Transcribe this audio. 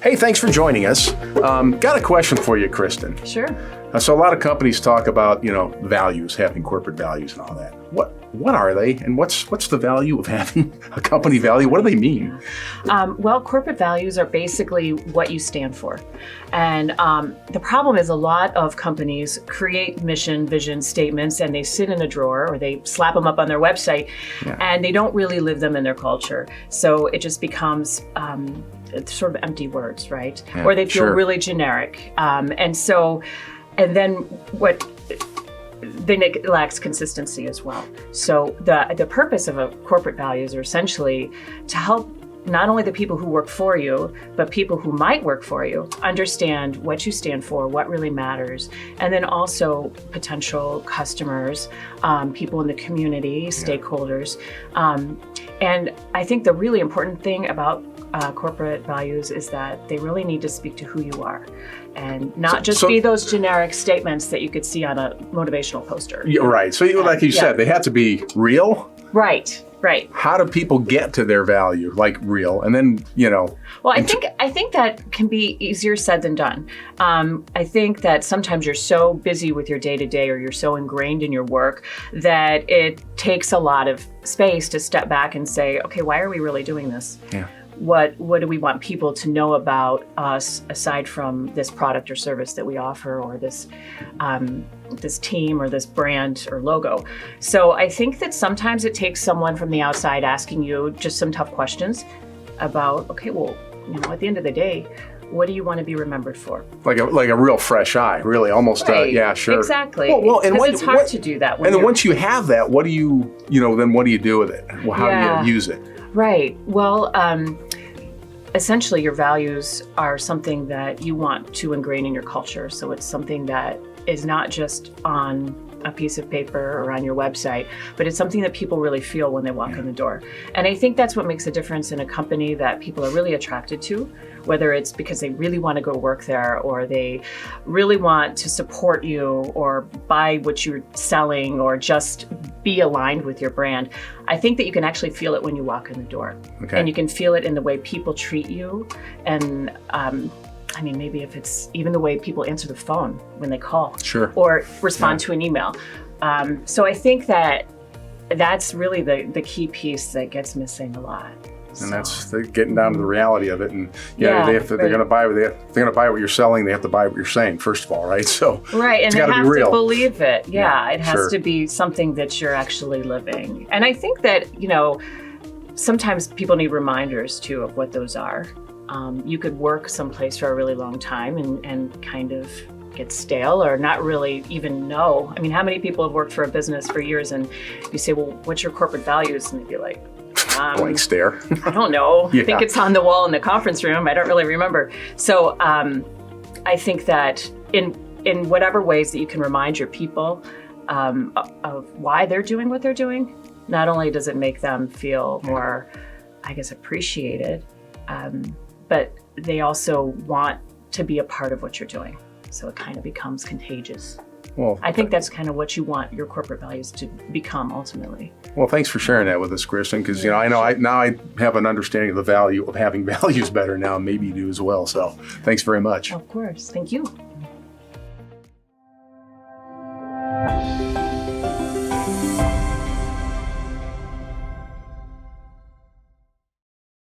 Hey, thanks for joining us. Got a question for you, Kristen. Sure. So a lot of companies talk about, values, having corporate values and all that. What are they, and what's the value of having a company value? What do they mean? Well, corporate values are basically what you stand for. And the problem is a lot of companies create mission, vision statements, and they sit in a drawer or they slap them up on their website, and they don't really live them in their culture. So it just becomes it's sort of empty words, right? Yeah, or they feel sure. really generic. And then what then it lacks consistency as well. So the purpose of a corporate values are essentially to help not only the people who work for you, but people who might work for you understand what you stand for, what really matters, and then also potential customers, people in the community, stakeholders. And I think the really important thing about corporate values is that they really need to speak to who you are and not just be those generic statements that you could see on a motivational poster. Yeah, right. So like you said, they have to be real. Right. How do people get to their value, like real? And then, Well, I think that can be easier said than done. I think that sometimes you're so busy with your day-to-day or you're so ingrained in your work that it takes a lot of space to step back and say, okay, why are we really doing this? Yeah. What do we want people to know about us aside from this product or service that we offer, or this team or this brand or logo? So I think that sometimes it takes someone from the outside asking you just some tough questions about, okay, well, at the end of the day, what do you want to be remembered for? Like a real fresh eye, really, almost. Right. Yeah, sure. Exactly. Well, and it's hard to do that. And then once you have that, what do you, then what do you do with it? Well, how do you use it? Right. Well, essentially your values are something that you want to ingrain in your culture. So it's something that is not just on a piece of paper or on your website, but it's something that people really feel when they walk in the door. And I think that's what makes a difference in a company that people are really attracted to, whether it's because they really want to go work there or they really want to support you or buy what you're selling or just be aligned with your brand. I think that you can actually feel it when you walk in the door. Okay. And you can feel it in the way people treat you. And maybe if it's even the way people answer the phone when they call, sure, or respond to an email. So I think that that's really the key piece that gets missing a lot. And that's getting down to the reality of it. And they're going to buy what you're selling, they have to buy what you're saying, first of all, right? So right, and it's they got to have be real. to believe it. Yeah, it has sure. to be something that you're actually living. And I think that sometimes people need reminders too of what those are. You could work someplace for a really long time and kind of get stale or not really even know. I mean, how many people have worked for a business for years and you say, well, what's your corporate values? And they'd be like, blank stare. I don't know. Yeah. I think it's on the wall in the conference room. I don't really remember. So I think that in whatever ways that you can remind your people of why they're doing what they're doing, not only does it make them feel more, appreciated, but they also want to be a part of what you're doing. So it kind of becomes contagious. Well, I think that's kind of what you want your corporate values to become ultimately. Well, thanks for sharing that with us, Kristen, because I know I have an understanding of the value of having values better now, and maybe you do as well. So thanks very much. Of course. Thank you.